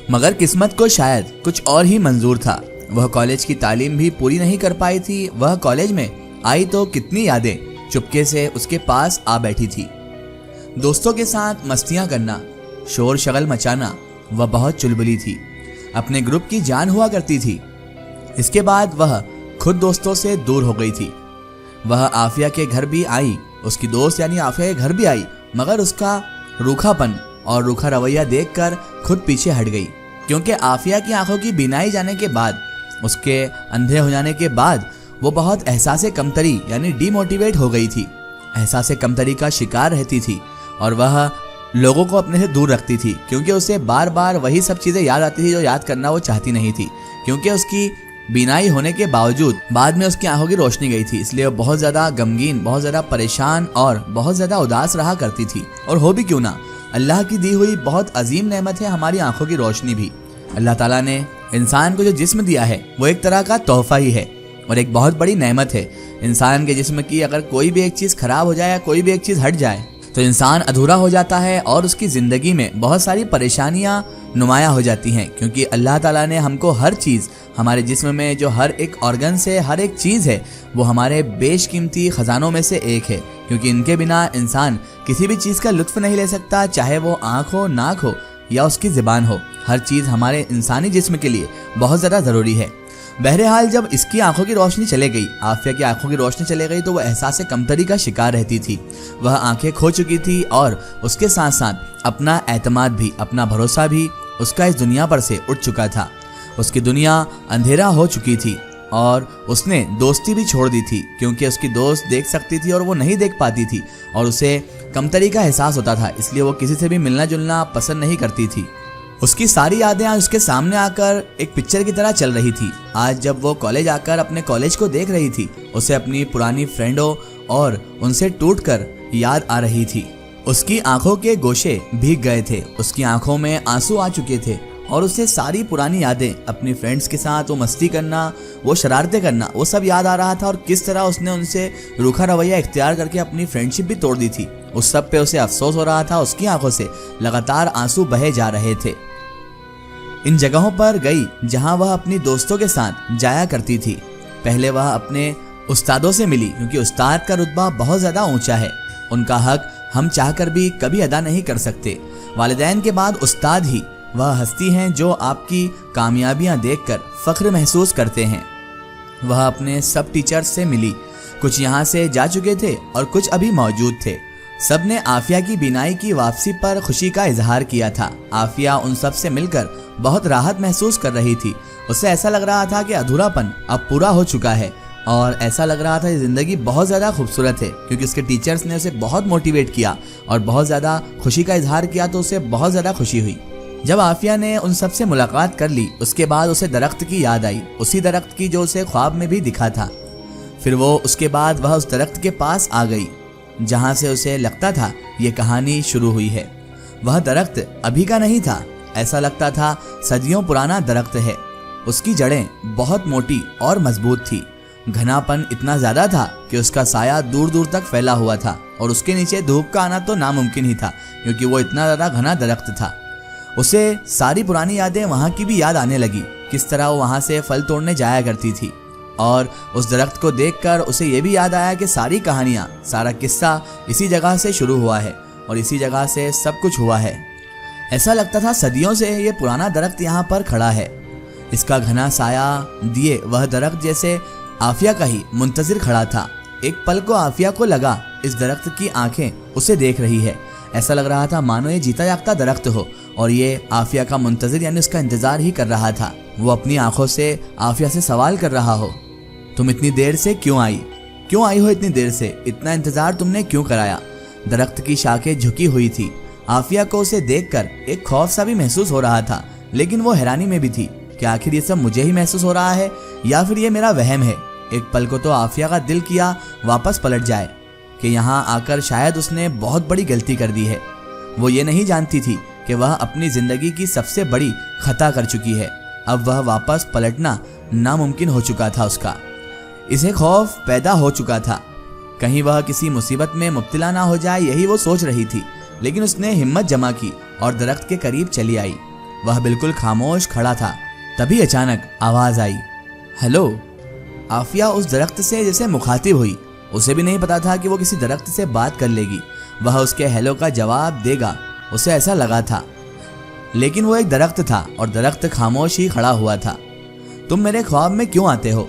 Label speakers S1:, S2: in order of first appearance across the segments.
S1: मगर किस्मत को शायद कुछ और ही मंजूर था। वह कॉलेज की तालीम भी पूरी नहीं कर पाई थी। वह कॉलेज में आई तो कितनी यादें चुपके से उसके पास आ बैठी थी। दोस्तों के साथ मस्तियां करना, शोर शगल मचाना, वह बहुत चुलबुली थी। अपने ग्रुप की जान हुआ करती थी। इसके बाद वह खुद दोस्तों से दूर हो गई थी। वह आफिया के घर भी आई, उसकी दोस्त यानी आफिया के घर भी आई, मगर उसका रूखापन और रूखा रवैया देखकर खुद पीछे हट गई। क्योंकि आफिया की आंखों की बीनाई जाने के बाद, उसके अंधे हो जाने के बाद वो बहुत एहसासे कमतरी यानी डीमोटिवेट हो गई थी। एहसासे कमतरी का शिकार रहती थी और वह लोगों को अपने से दूर रखती थी, क्योंकि उसे बार बार वही सब चीज़ें याद आती थी जो याद करना वो चाहती नहीं थी। क्योंकि उसकी बीनाई होने के बावजूद बाद में उसकी आंखों की रोशनी गई थी, इसलिए वो बहुत ज़्यादा गमगीन, बहुत ज़्यादा परेशान और बहुत ज़्यादा उदास रहा करती थी। और हो भी क्यों ना, अल्लाह की दी हुई बहुत अजीम नेमत है हमारी आंखों की रोशनी भी। अल्लाह ताला ने इंसान को जो जिस्म दिया है वो एक तरह का तोहफा ही है और एक बहुत बड़ी नेमत है। इंसान के जिस्म की अगर कोई भी एक चीज़ खराब हो जाए या कोई भी एक चीज़ हट जाए तो इंसान अधूरा हो जाता है और उसकी ज़िंदगी में बहुत सारी परेशानियां नुमाया हो जाती हैं। क्योंकि अल्लाह ताला ने हमको हर चीज़, हमारे जिस्म में जो हर एक ऑर्गन से हर एक चीज़ है वो हमारे बेशकीमती ख़जानों में से एक है। क्योंकि इनके बिना इंसान किसी भी चीज़ का लुत्फ़ नहीं ले सकता, चाहे वो आँख हो, नाक हो या उसकी ज़बान हो। हर चीज़ हमारे इंसानी जिस्म के लिए बहुत ज़्यादा ज़रूरी है। बहरहाल जब इसकी आंखों की रोशनी चले गई, आफिया की आंखों की रोशनी चले गई, तो वह एहसास कमतरी का शिकार रहती थी। वह आंखें खो चुकी थी और उसके साथ साथ अपना एतमाद भी, अपना भरोसा भी उसका इस दुनिया पर से उठ चुका था। उसकी दुनिया अंधेरा हो चुकी थी और उसने दोस्ती भी छोड़ दी थी। क्योंकि उसकी दोस्त देख सकती थी और वो नहीं देख पाती थी और उसे कमतरी का एहसास होता था, इसलिए वो किसी से भी मिलना जुलना पसंद नहीं करती थी। उसकी सारी यादें आज उसके सामने आकर एक पिक्चर की तरह चल रही थी। आज जब वो कॉलेज आकर अपने कॉलेज को देख रही थी, उसे अपनी पुरानी फ्रेंडों और उनसे टूटकर याद आ रही थी। उसकी आंखों के गोशे भीग गए थे, उसकी आंखों में आंसू आ चुके थे और उसे सारी पुरानी यादें, अपनी फ्रेंड्स के साथ वो मस्ती करना, वो शरारतें करना, वो सब याद आ रहा था। और किस तरह उसने उनसे रूखा रवैया इख्तियार करके अपनी फ्रेंडशिप भी तोड़ दी थी, उस सब पे उसे अफसोस हो रहा था। उसकी आंखों से लगातार आंसू बहे जा रहे थे। इन जगहों पर गई जहां वह अपनी दोस्तों के साथ जाया करती थी। पहले वह अपने उस्तादों से मिली, क्योंकि उस्ताद का रुतबा बहुत ज़्यादा ऊंचा है। उनका हक हम चाहकर भी कभी अदा नहीं कर सकते। वालिदैन के बाद उस्ताद ही वह हस्ती हैं जो आपकी कामयाबियां देखकर फ़ख्र महसूस करते हैं। वह अपने सब टीचर्स से मिली, कुछ यहाँ से जा चुके थे और कुछ अभी मौजूद थे। सब ने आफिया की बीनाई की वापसी पर खुशी का इजहार किया था। आफिया उन सब से मिलकर बहुत राहत महसूस कर रही थी। उसे ऐसा लग रहा था कि अधूरापन अब पूरा हो चुका है और ऐसा लग रहा था कि ज़िंदगी बहुत ज़्यादा खूबसूरत है। क्योंकि उसके टीचर्स ने उसे बहुत मोटिवेट किया और बहुत ज़्यादा खुशी का इजहार किया, तो उसे बहुत ज़्यादा खुशी हुई। जब आफिया ने उन सब से मुलाकात कर ली, उसके बाद उसे दरख्त की याद आई, उसी दरख्त की जो उसे ख्वाब में भी दिखा था। फिर वो उसके बाद वह उस दरख्त के पास आ गई जहाँ से उसे लगता था ये कहानी शुरू हुई है। वह दरख्त अभी का नहीं था, ऐसा लगता था सदियों पुराना दरख्त है। उसकी जड़ें बहुत मोटी और मजबूत थी। घनापन इतना ज़्यादा था कि उसका साया दूर दूर तक फैला हुआ था और उसके नीचे धूप का आना तो नामुमकिन ही था, क्योंकि वो इतना ज़्यादा घना दरख्त था। उसे सारी पुरानी यादें वहाँ की भी याद आने लगी, किस तरह वो वहाँ से फल तोड़ने जाया करती थी। और उस दरख्त को देखकर उसे ये भी याद आया कि सारी कहानियाँ, सारा किस्सा इसी जगह से शुरू हुआ है और इसी जगह से सब कुछ हुआ है। ऐसा लगता था सदियों से ये पुराना दरख्त यहाँ पर खड़ा है। इसका घना साया दिए वह दरख्त जैसे आफिया का ही मुंतजिर खड़ा था। एक पल को आफिया को लगा इस दरख्त की आंखें उसे देख रही है। ऐसा लग रहा था मानो ये जीता जागता दरख्त हो और ये आफिया का मुंतजिर यानी उसका इंतजार ही कर रहा था। वो अपनी आंखों से आफिया से सवाल कर रहा हो, तुम इतनी देर से क्यों आई हो इतनी देर से, इतना इंतजार तुमने क्यों कराया। दरख्त की शाखें झुकी हुई थी। आफिया को उसे देखकर एक खौफ सा भी महसूस हो रहा था, लेकिन वो हैरानी में भी थी कि आखिर ये सब मुझे ही महसूस हो रहा है या फिर ये मेरा वहम है। एक पल को तो आफिया का दिल किया वापस पलट जाए कि यहाँ आकर शायद उसने बहुत बड़ी गलती कर दी है। वो ये नहीं जानती थी कि वह अपनी ज़िंदगी की सबसे बड़ी खता कर चुकी है। अब वह वापस पलटना नामुमकिन हो चुका था उसका। इसे खौफ पैदा हो चुका था, कहीं वह किसी मुसीबत में मुब्तला ना हो जाए, यही वो सोच रही थी। लेकिन उसने हिम्मत जमा की और दरख्त के करीब चली आई। वह बिल्कुल खामोश खड़ा था। तभी अचानक आवाज आई, हेलो। आफिया उस दरख्त से जैसे मुखातिब हुई। उसे भी नहीं पता था कि वो किसी दरख्त से बात कर लेगी, वह उसके हेलो का जवाब देगा, उसे ऐसा लगा था। लेकिन वो एक दरख्त था और दरख्त खामोश ही खड़ा हुआ था। तुम मेरे ख्वाब में क्यों आते हो?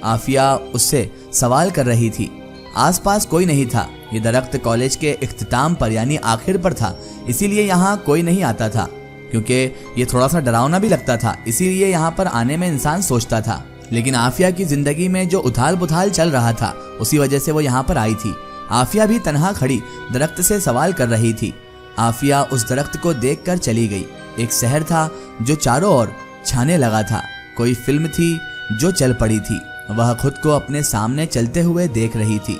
S1: आफिया उससे सवाल कर रही थी। आसपास कोई नहीं था। ये दरख्त कॉलेज के इख्तिताम पर यानी आखिर पर था, इसीलिए यहाँ कोई नहीं आता था। क्योंकि ये थोड़ा सा डरावना भी लगता था, इसीलिए यहाँ पर आने में इंसान सोचता था। लेकिन आफिया की जिंदगी में जो उथाल पुथाल चल रहा था, उसी वजह से वो यहाँ पर आई थी। आफिया भी तन्हा खड़ी दरख्त से सवाल कर रही थी। आफिया उस दरख्त को देखकर चली गई। एक शहर था जो चारों ओर छाने लगा था। कोई फिल्म थी जो चल पड़ी थी। वह खुद को अपने सामने चलते हुए देख रही थी।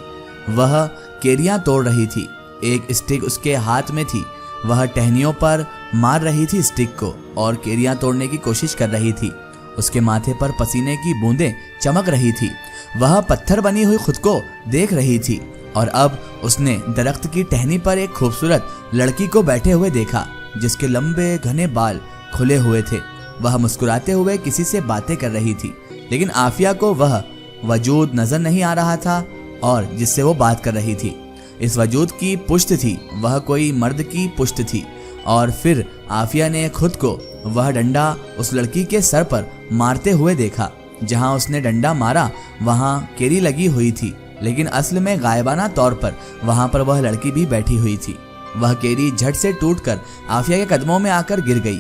S1: वह केरियां तोड़ रही थी। एक स्टिक उसके हाथ में थी। वह टहनियों पर मार रही थी स्टिक को और केरियां तोड़ने की कोशिश कर रही थी। उसके माथे पर पसीने की बूंदें चमक रही थी। वह पत्थर बनी हुई खुद को देख रही थी और अब उसने दरख्त की टहनी पर एक खूबसूरत लड़की को बैठे हुए देखा, जिसके लंबे घने बाल खुले हुए थे। वह मुस्कुराते हुए किसी से बातें कर रही थी, लेकिन आफिया को वह वजूद नजर नहीं आ रहा था और जिससे वो बात कर रही थी। इस वजूद की पुश्त थी, वह कोई मर्द की पुश्त थी। और फिर आफिया ने खुद को वह डंडा उस लड़की के सर पर मारते हुए देखा। जहां उसने डंडा मारा वहां केरी लगी हुई थी, लेकिन असल में गायबाना तौर पर वहां पर वह लड़की भी बैठी हुई थी। वह केरी झट से टूटकर आफिया के कदमों में आकर गिर गई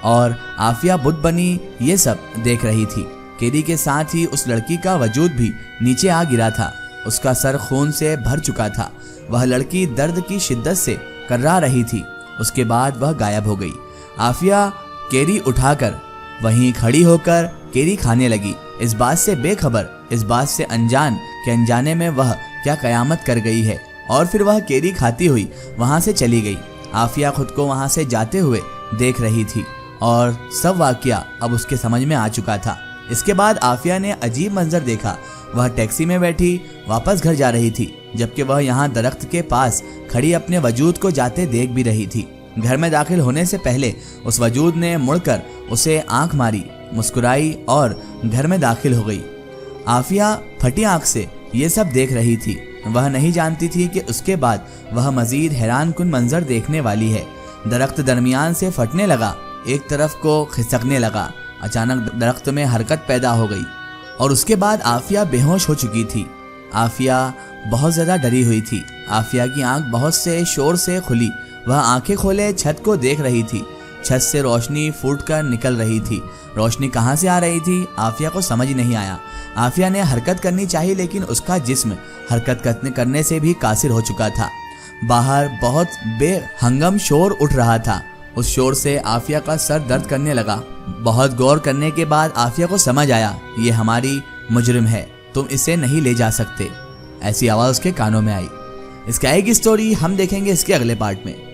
S1: और आफिया बुत बनी ये सब देख रही थी। केरी के साथ ही उस लड़की का वजूद भी नीचे आ गिरा था। उसका सर खून से भर चुका था। वह लड़की दर्द की शिद्दत से कर्रा रही थी। उसके बाद वह गायब हो गई। आफिया केरी उठाकर वहीं खड़ी होकर केरी खाने लगी, इस बात से बेखबर, इस बात से अनजान कि अनजाने में वह क्या कयामत कर गई है। और फिर वह केरी खाती हुई वहां से चली गई। आफिया खुद को वहां से जाते हुए देख रही थी और सब वाकया अब उसके समझ में आ चुका था। इसके बाद आफिया ने अजीब मंजर देखा। वह टैक्सी में बैठी वापस घर जा रही थी, जबकि वह यहाँ दरख्त के पास खड़ी अपने वजूद को जाते देख भी रही थी। घर में दाखिल होने से पहले उस वजूद ने मुड़कर उसे आंख मारी, मुस्कुराई और घर में दाखिल हो गई। आफिया फटी आंख से ये सब देख रही थी। वह नहीं जानती थी कि उसके बाद वह मजीद हैरानकुन मंजर देखने वाली है। दरख्त दरमियान से फटने लगा, एक तरफ को खिसकने लगा। अचानक दरख्त में हरकत पैदा हो गई और उसके बाद आफिया बेहोश हो चुकी थी। आफिया बहुत ज़्यादा डरी हुई थी। आफिया की आंख बहुत से शोर से खुली। वह आंखें खोले छत को देख रही थी। छत से रोशनी फूटकर निकल रही थी। रोशनी कहाँ से आ रही थी आफिया को समझ नहीं आया। आफिया ने हरकत करनी चाहिए, लेकिन उसका जिस्म हरकत करने से भी कासिर हो चुका था। बाहर बहुत बेहंगम शोर उठ रहा था। उस शोर से आफिया का सर दर्द करने लगा। बहुत गौर करने के बाद आफिया को समझ आया, ये हमारी मुजरिम है, तुम इसे नहीं ले जा सकते। ऐसी आवाज़ उसके कानों में आई। इसकी आएगी स्टोरी हम देखेंगे इसके अगले पार्ट में।